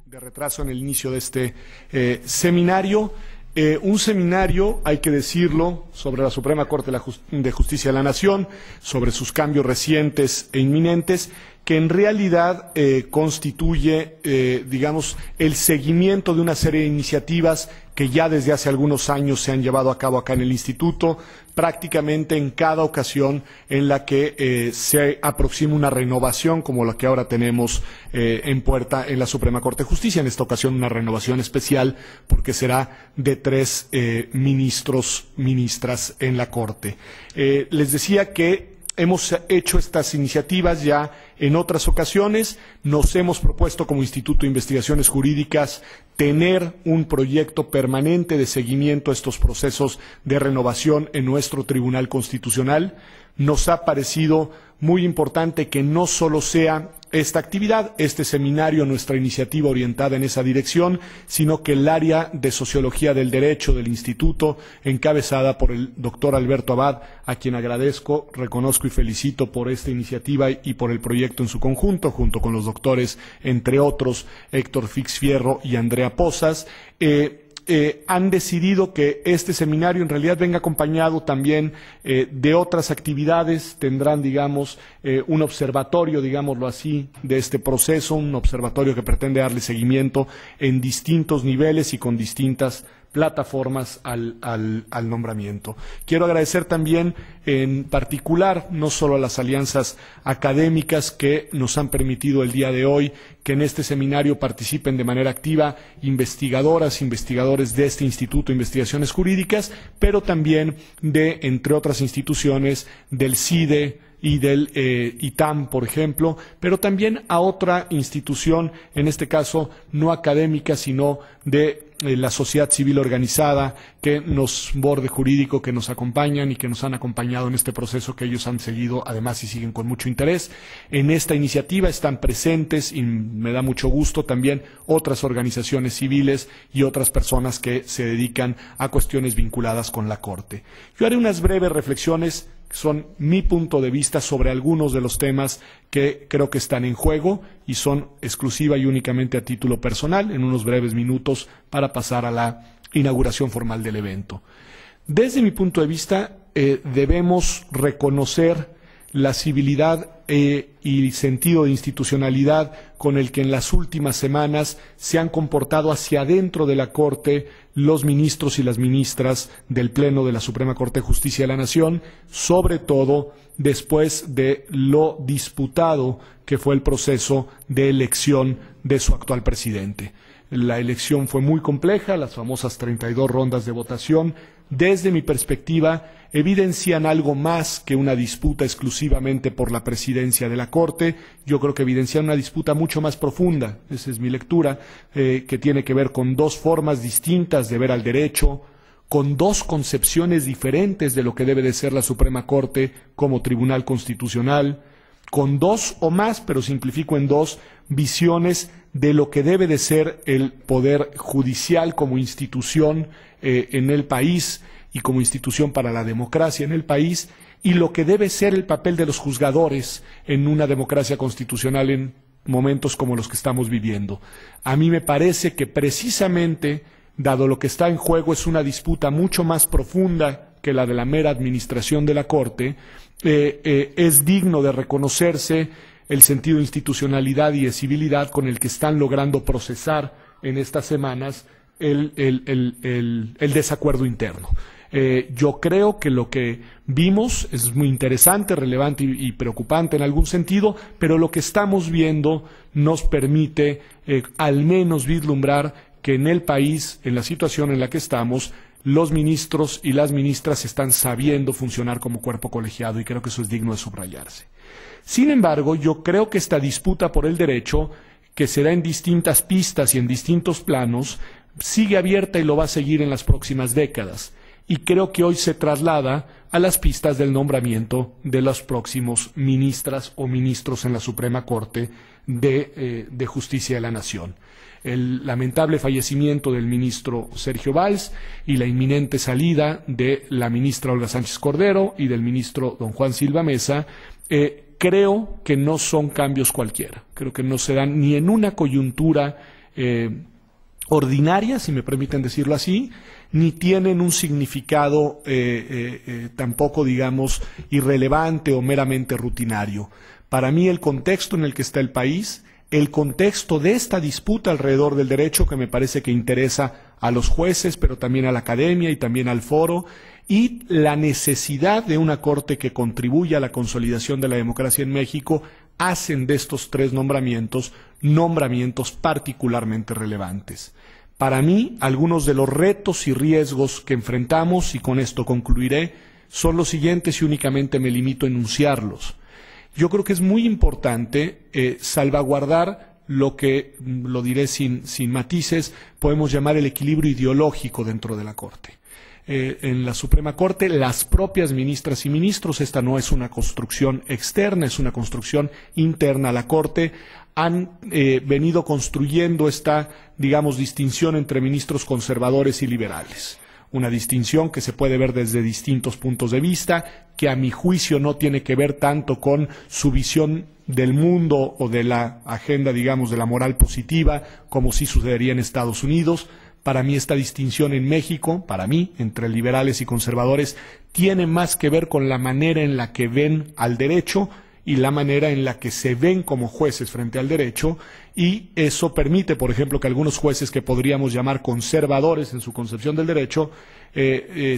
de retraso en el inicio de este seminario. Un seminario, hay que decirlo, sobre la Suprema Corte de Justicia de la Nación, sobre sus cambios recientes e inminentes, que en realidad constituye, digamos, el seguimiento de una serie de iniciativas que ya desde hace algunos años se han llevado a cabo acá en el Instituto, prácticamente en cada ocasión en la que se aproxima una renovación como la que ahora tenemos en puerta en la Suprema Corte de Justicia. En esta ocasión una renovación especial porque será de 3 ministras en la Corte. Les decía que hemos hecho estas iniciativas ya en otras ocasiones. Nos hemos propuesto como Instituto de Investigaciones Jurídicas tener un proyecto permanente de seguimiento a estos procesos de renovación en nuestro Tribunal Constitucional. Nos ha parecido muy importante que no solo sea esta actividad, este seminario, nuestra iniciativa orientada en esa dirección, sino que el área de Sociología del Derecho del Instituto, encabezada por el doctor Alberto Abad, a quien agradezco, reconozco y felicito por esta iniciativa y por el proyecto en su conjunto, junto con los doctores, entre otros, Héctor Fix Fierro y Andrea Pozas, han decidido que este seminario en realidad venga acompañado también de otras actividades. Tendrán, digamos, un observatorio, digámoslo así, de este proceso, un observatorio que pretende darle seguimiento en distintos niveles y con distintas plataformas al nombramiento. Quiero agradecer también en particular no solo a las alianzas académicas que nos han permitido el día de hoy que en este seminario participen de manera activa investigadoras, investigadores de este Instituto de Investigaciones Jurídicas, pero también de, entre otras instituciones, del CIDE y del ITAM, por ejemplo, pero también a otra institución, en este caso no académica, sino de la sociedad civil organizada, borde jurídico, que nos acompañan y que nos han acompañado en este proceso que ellos han seguido, además, y siguen con mucho interés. En esta iniciativa están presentes, y me da mucho gusto, también otras organizaciones civiles y otras personas que se dedican a cuestiones vinculadas con la Corte. Yo haré unas breves reflexiones que son mi punto de vista sobre algunos de los temas que creo que están en juego y son exclusiva y únicamente a título personal, en unos breves minutos para pasar a la inauguración formal del evento. Desde mi punto de vista, debemos reconocer la civilidad y sentido de institucionalidad con el que en las últimas semanas se han comportado hacia adentro de la Corte los ministros y las ministras del Pleno de la Suprema Corte de Justicia de la Nación, sobre todo después de lo disputado que fue el proceso de elección de su actual presidente. La elección fue muy compleja, las famosas 32 rondas de votación, desde mi perspectiva, evidencian algo más que una disputa exclusivamente por la presidencia de la Corte. Yo creo que evidencian una disputa mucho más profunda, esa es mi lectura, que tiene que ver con dos formas distintas de ver al derecho, con dos concepciones diferentes de lo que debe de ser la Suprema Corte como Tribunal Constitucional, con dos o más, pero simplifico en dos, visiones de lo que debe de ser el Poder Judicial como institución en el país y como institución para la democracia en el país, y lo que debe ser el papel de los juzgadores en una democracia constitucional en momentos como los que estamos viviendo. A mí me parece que precisamente, dado lo que está en juego, es una disputa mucho más profunda que la de la mera administración de la Corte. Es digno de reconocerse el sentido de institucionalidad y de civilidad con el que están logrando procesar en estas semanas el desacuerdo interno. Yo creo que lo que vimos es muy interesante, relevante y preocupante en algún sentido, pero lo que estamos viendo nos permite al menos vislumbrar que en el país, en la situación en la que estamos, los ministros y las ministras están sabiendo funcionar como cuerpo colegiado, y creo que eso es digno de subrayarse. Sin embargo, yo creo que esta disputa por el derecho, que se da en distintas pistas y en distintos planos, sigue abierta y lo va a seguir en las próximas décadas. Y creo que hoy se traslada a las pistas del nombramiento de los próximos ministras o ministros en la Suprema Corte de Justicia de la Nación. El lamentable fallecimiento del ministro Sergio Valls y la inminente salida de la ministra Olga Sánchez Cordero y del ministro don Juan Silva Mesa, creo que no son cambios cualquiera. Creo que no se dan ni en una coyuntura ordinarias, si me permiten decirlo así, ni tienen un significado tampoco, digamos, irrelevante o meramente rutinario. Para mí el contexto en el que está el país, el contexto de esta disputa alrededor del derecho, que me parece que interesa a los jueces, pero también a la academia y también al foro, y la necesidad de una corte que contribuya a la consolidación de la democracia en México, hacen de estos tres nombramientos particularmente relevantes. Para mí, algunos de los retos y riesgos que enfrentamos, y con esto concluiré, son los siguientes y únicamente me limito a enunciarlos. Yo creo que es muy importante salvaguardar lo que, lo diré sin matices, podemos llamar el equilibrio ideológico dentro de la Corte. En la Suprema Corte, las propias ministras y ministros, esta no es una construcción externa, es una construcción interna a la Corte, han venido construyendo esta, digamos, distinción entre ministros conservadores y liberales. Una distinción que se puede ver desde distintos puntos de vista, que a mi juicio no tiene que ver tanto con su visión del mundo o de la agenda, digamos, de la moral positiva, como sí sucedería en Estados Unidos. Para mí esta distinción en México, para mí, entre liberales y conservadores, tiene más que ver con la manera en la que ven al derecho y la manera en la que se ven como jueces frente al derecho, y eso permite, por ejemplo, que algunos jueces que podríamos llamar conservadores en su concepción del derecho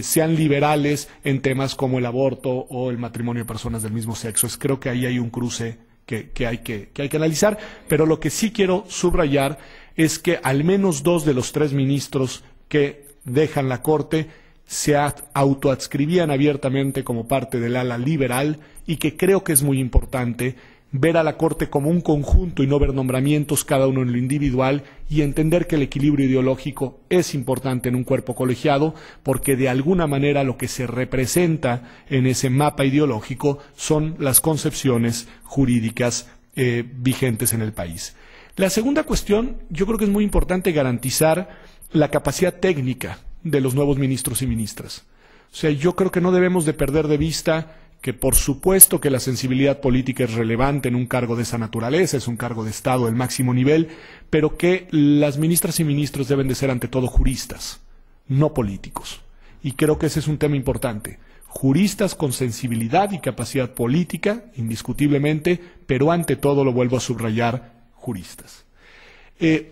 sean liberales en temas como el aborto o el matrimonio de personas del mismo sexo. Creo que ahí hay un cruce que hay que analizar, pero lo que sí quiero subrayar es que al menos 2 de los 3 ministros que dejan la Corte se autoadscribían abiertamente como parte del ala liberal, y que creo que es muy importante ver a la Corte como un conjunto y no ver nombramientos cada uno en lo individual, y entender que el equilibrio ideológico es importante en un cuerpo colegiado, porque de alguna manera lo que se representa en ese mapa ideológico son las concepciones jurídicas vigentes en el país. La segunda cuestión, yo creo que es muy importante garantizar la capacidad técnica de los nuevos ministros y ministras. O sea, yo creo que no debemos de perder de vista que, por supuesto, que la sensibilidad política es relevante en un cargo de esa naturaleza, es un cargo de Estado del máximo nivel, pero que las ministras y ministros deben de ser ante todo juristas, no políticos. Y creo que ese es un tema importante. Juristas con sensibilidad y capacidad política, indiscutiblemente, pero ante todo, lo vuelvo a subrayar, juristas.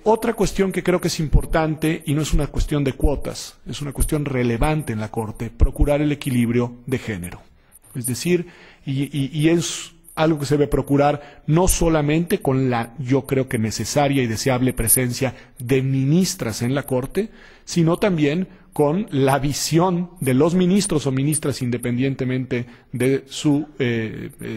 Otra cuestión que creo que es importante, y no es una cuestión de cuotas, es una cuestión relevante en la Corte, procurar el equilibrio de género. Es decir, y es algo que se debe procurar no solamente con la, yo creo que necesaria y deseable presencia de ministras en la Corte, sino también con la visión de los ministros o ministras, independientemente de su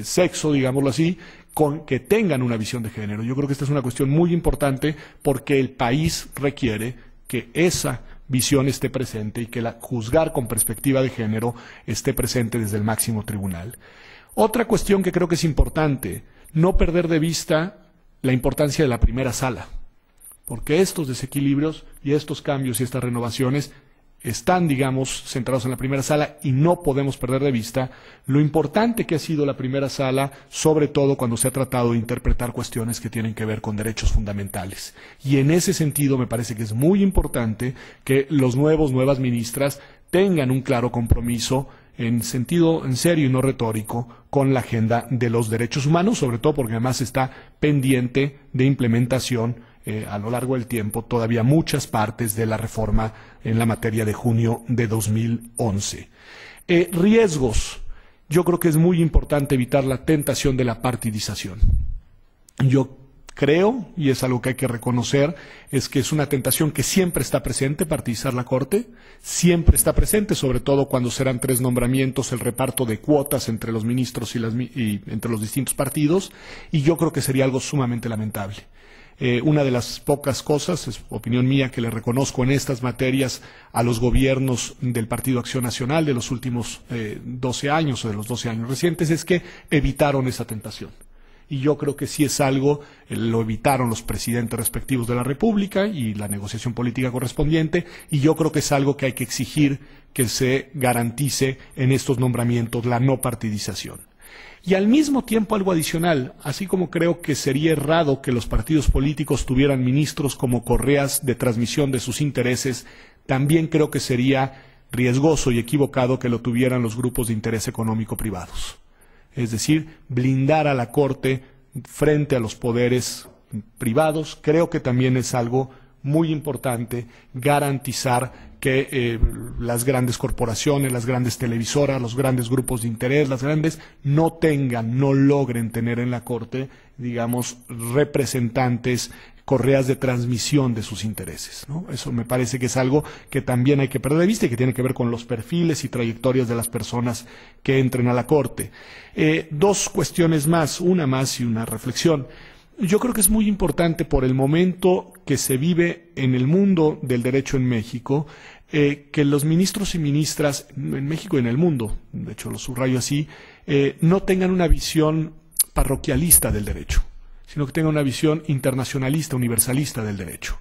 sexo, digámoslo así, con que tengan una visión de género. Yo creo que esta es una cuestión muy importante, porque el país requiere que esa visión esté presente y que la juzgar con perspectiva de género esté presente desde el máximo tribunal. Otra cuestión que creo que es importante, no perder de vista la importancia de la primera sala, porque estos desequilibrios y estos cambios y estas renovaciones están, digamos, centrados en la primera sala, y no podemos perder de vista lo importante que ha sido la primera sala, sobre todo cuando se ha tratado de interpretar cuestiones que tienen que ver con derechos fundamentales. Y en ese sentido me parece que es muy importante que los nuevas ministras tengan un claro compromiso en sentido en serio y no retórico con la agenda de los derechos humanos, sobre todo porque además está pendiente de implementación a lo largo del tiempo todavía muchas partes de la reforma en la materia de junio de 2011. Riesgos. Yo creo que es muy importante evitar la tentación de la partidización. Yo creo, y es algo que hay que reconocer, es que es una tentación que siempre está presente, partidizar la Corte, siempre está presente, sobre todo cuando serán 3 nombramientos, el reparto de cuotas entre los ministros y entre los distintos partidos, y yo creo que sería algo sumamente lamentable. Una de las pocas cosas, es opinión mía, que le reconozco en estas materias a los gobiernos del Partido Acción Nacional de los últimos 12 años o de los 12 años recientes, es que evitaron esa tentación. Y yo creo que sí es algo, lo evitaron los presidentes respectivos de la República y la negociación política correspondiente, y yo creo que es algo que hay que exigir que se garantice en estos nombramientos, la no partidización. Y al mismo tiempo algo adicional, así como creo que sería errado que los partidos políticos tuvieran ministros como correas de transmisión de sus intereses, también creo que sería riesgoso y equivocado que lo tuvieran los grupos de interés económico privados. Es decir, blindar a la Corte frente a los poderes privados, creo que también es algo muy importante, garantizar que las grandes corporaciones, las grandes televisoras, los grandes grupos de interés, las grandes, no logren tener en la Corte, digamos, representantes, correas de transmisión de sus intereses, ¿no? Eso me parece que es algo que también hay que perder de vista y que tiene que ver con los perfiles y trayectorias de las personas que entren a la Corte. Dos cuestiones más, una más y una reflexión. Yo creo que es muy importante por el momento que se vive en el mundo del derecho en México, que los ministros y ministras en México y en el mundo, de hecho lo subrayo así, no tengan una visión parroquialista del derecho, sino que tengan una visión internacionalista, universalista del derecho.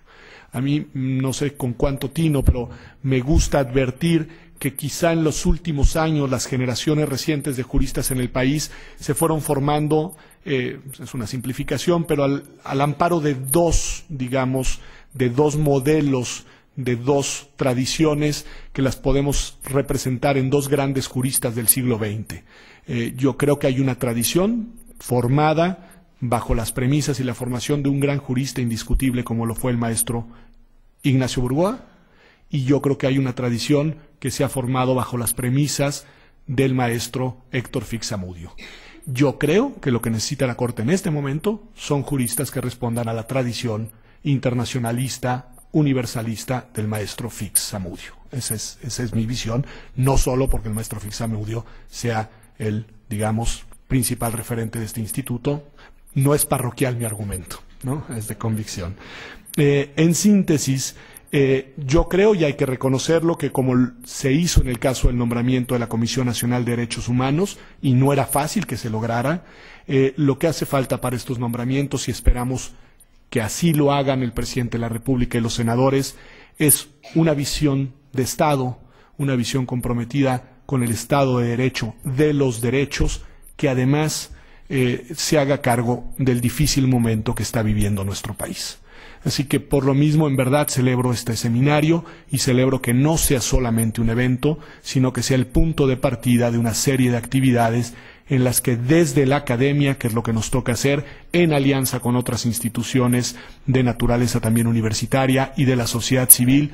A mí, no sé con cuánto tino, pero me gusta advertir que quizá en los últimos años las generaciones recientes de juristas en el país se fueron formando, es una simplificación, pero al amparo de dos, digamos, de dos modelos, de dos tradiciones que las podemos representar en dos grandes juristas del siglo XX. Yo creo que hay una tradición formada bajo las premisas y la formación de un gran jurista indiscutible como lo fue el maestro Ignacio Burgoa, y yo creo que hay una tradición que se ha formado bajo las premisas del maestro Héctor Fix Zamudio. Yo creo que lo que necesita la Corte en este momento son juristas que respondan a la tradición internacionalista, universalista del maestro Fix Zamudio. Esa es mi visión, no solo porque el maestro Fix Zamudio sea el, digamos, principal referente de este instituto. No es parroquial mi argumento, ¿no? Es de convicción. En síntesis, yo creo, y hay que reconocerlo, que como se hizo en el caso del nombramiento de la Comisión Nacional de Derechos Humanos, y no era fácil que se lograra, lo que hace falta para estos nombramientos, y esperamos que así lo hagan el presidente de la República y los senadores, es una visión de Estado, una visión comprometida con el Estado de Derecho, de los derechos, que además se haga cargo del difícil momento que está viviendo nuestro país. Así que por lo mismo, en verdad, celebro este seminario y celebro que no sea solamente un evento, sino que sea el punto de partida de una serie de actividades en las que desde la academia, que es lo que nos toca hacer, en alianza con otras instituciones de naturaleza también universitaria y de la sociedad civil,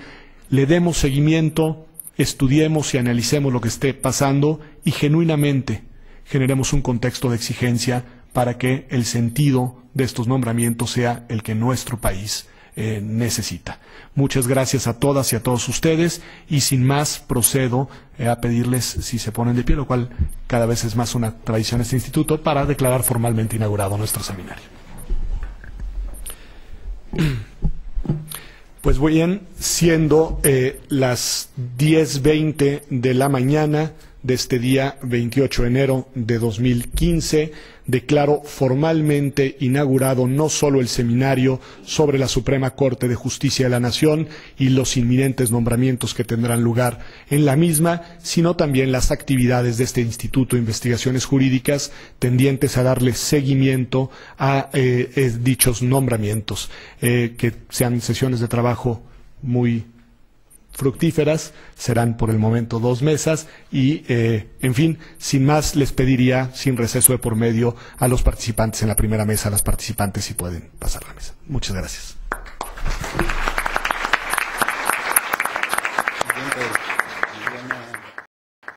le demos seguimiento, estudiemos y analicemos lo que esté pasando y genuinamente generemos un contexto de exigencia para que el sentido de estos nombramientos sea el que nuestro país necesita. Muchas gracias a todas y a todos ustedes, y sin más procedo a pedirles si se ponen de pie, lo cual cada vez es más una tradición en este instituto, para declarar formalmente inaugurado nuestro seminario. Pues bien, siendo las 10:20 de la mañana de este día 28 de enero de 2015, declaro formalmente inaugurado no solo el seminario sobre la Suprema Corte de Justicia de la Nación y los inminentes nombramientos que tendrán lugar en la misma, sino también las actividades de este Instituto de Investigaciones Jurídicas tendientes a darle seguimiento a dichos nombramientos, que sean sesiones de trabajo muy fructíferas, serán por el momento 2 mesas y, en fin, sin más les pediría, sin receso de por medio, a los participantes en la primera mesa, a las participantes si pueden pasar la mesa. Muchas gracias.